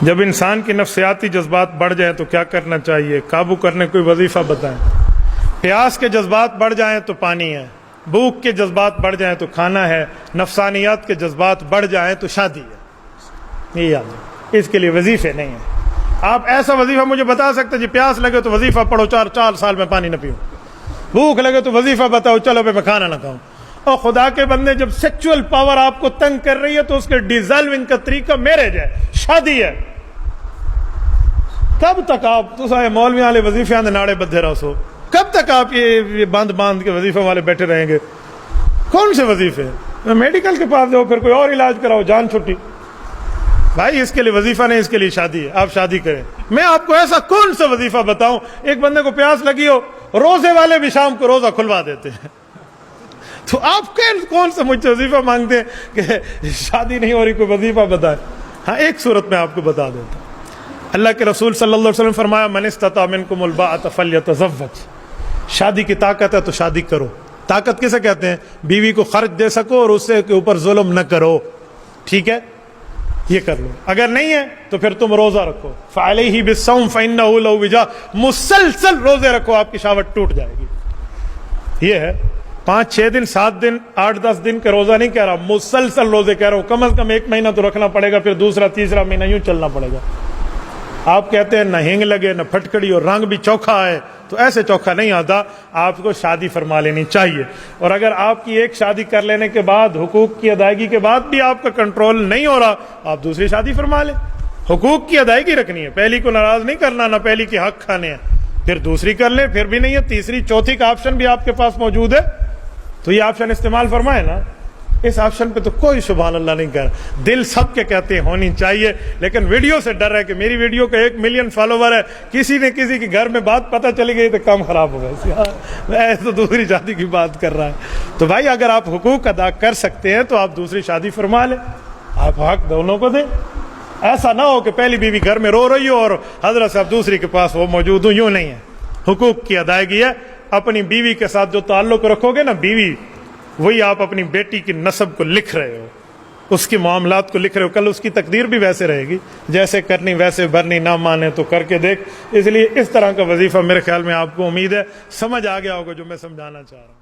جب انسان کی نفسیاتی جذبات بڑھ جائیں تو کیا کرنا چاہیے؟ قابو کرنے کوئی وظیفہ بتائیں۔ پیاس کے جذبات بڑھ جائیں تو پانی ہے، بھوک کے جذبات بڑھ جائیں تو کھانا ہے، نفسانیات کے جذبات بڑھ جائیں تو شادی ہے۔ یہ یاد ہے، اس کے لیے وظیفے نہیں ہیں۔ آپ ایسا وظیفہ مجھے بتا سکتے جی پیاس لگے تو وظیفہ پڑھو 4 سال میں پانی نہ پیو، بھوک لگے تو وظیفہ بتاؤ چلو میں کھانا نہ کھاؤں۔ اور خدا کے بندے جب سیکچول پاور آپ کو تنگ کر رہی ہے تو اس کے ڈیزالونگ کا طریقہ میرج ہے، شادی ہے۔ کب تک آپ مولوی والے وظیفے آندے ناڑے بدھے رہو سو؟ کب تک آپ یہ باندھ کے وظیفے والے بیٹھے رہیں گے؟ کون سے وظیفے؟ میڈیکل کے پاس جاؤ، پھر کوئی اور علاج کراؤ، جان چھٹی۔ بھائی اس کے لیے وظیفہ نہیں، اس کے لیے شادی ہے، آپ شادی کریں۔ میں آپ کو ایسا کون سا وظیفہ بتاؤں؟ ایک بندے کو پیاس لگی ہو، روزے والے بھی شام کو روزہ کھلوا دیتے ہیں، تو آپ کون سا مجھ سے وظیفہ مانگتے ہیں کہ شادی نہیں ہو رہی، کوئی وظیفہ بتائے؟ ہاں ایک صورت میں آپ کو بتا دیتا ہوں۔ اللہ کے رسول صلی اللہ علیہ وسلم فرمایا من استطاع منکم الباءۃ فلیتزوج، شادی کی طاقت ہے تو شادی کرو۔ طاقت کسے کہتے ہیں؟ بیوی کو خرچ دے سکو اور اس کے اوپر ظلم نہ کرو، ٹھیک ہے؟ یہ کر لو۔ اگر نہیں ہے تو پھر تم روزہ رکھو، فعلیہ بالصوم فإنہ لو وجاء، مسلسل روزے رکھو، آپ کی شہوت ٹوٹ جائے گی۔ یہ ہے 5-6 دن 7 دن 8-10 دن کا روزہ نہیں کہہ رہا، مسلسل روزے کہہ رہا ہوں۔ کم از کم 1 مہینہ تو رکھنا پڑے گا، پھر دوسرا تیسرا مہینہ یوں چلنا پڑے گا۔ آپ کہتے ہیں نہ ہینگ لگے نہ پھٹکڑی اور رنگ بھی چوکھا ہے، تو ایسے چوکھا نہیں آتا، آپ کو شادی فرما لینی چاہیے۔ اور اگر آپ کی ایک شادی کر لینے کے بعد حقوق کی ادائیگی کے بعد بھی آپ کا کنٹرول نہیں ہو رہا، آپ دوسری شادی فرما لیں۔ حقوق کی ادائیگی رکھنی ہے، پہلی کو ناراض نہیں کرنا، نہ پہلی کے حق کھانے ہیں، پھر دوسری کر لیں، پھر بھی نہیں ہے، تیسری چوتھی کا آپشن بھی آپ کے پاس موجود ہے، تو یہ آپشن استعمال فرمائے نا۔ اس آپشن پہ تو کوئی سبحان اللہ نہیں کر، دل سب کے کہتے ہیں ہونی چاہیے، لیکن ویڈیو سے ڈر ہے کہ میری ویڈیو کا 1 ملین فالوور ہے، کسی نے کسی کے گھر میں بات پتہ چلی گئی تو کام خراب ہو گیا، میں تو دوسری شادی کی بات کر رہا ہے۔ تو بھائی اگر آپ حقوق ادا کر سکتے ہیں تو آپ دوسری شادی فرما لیں، آپ حق دونوں کو دیں۔ ایسا نہ ہو کہ پہلی بیوی گھر میں رو رہی ہو اور حضرت صاحب دوسری کے پاس وہ موجود ہوں، یوں نہیں ہے۔ حقوق کی ادائیگی ہے، اپنی بیوی کے ساتھ جو تعلق رکھو گے نا، بیوی وہی آپ اپنی بیٹی کی نسب کو لکھ رہے ہو، اس کی معاملات کو لکھ رہے ہو، کل اس کی تقدیر بھی ویسے رہے گی، جیسے کرنی ویسے بھرنی، نہ مانے تو کر کے دیکھ۔ اس لیے اس طرح کا وظیفہ میرے خیال میں آپ کو امید ہے سمجھ آ گیا ہوگا جو میں سمجھانا چاہ رہا ہوں۔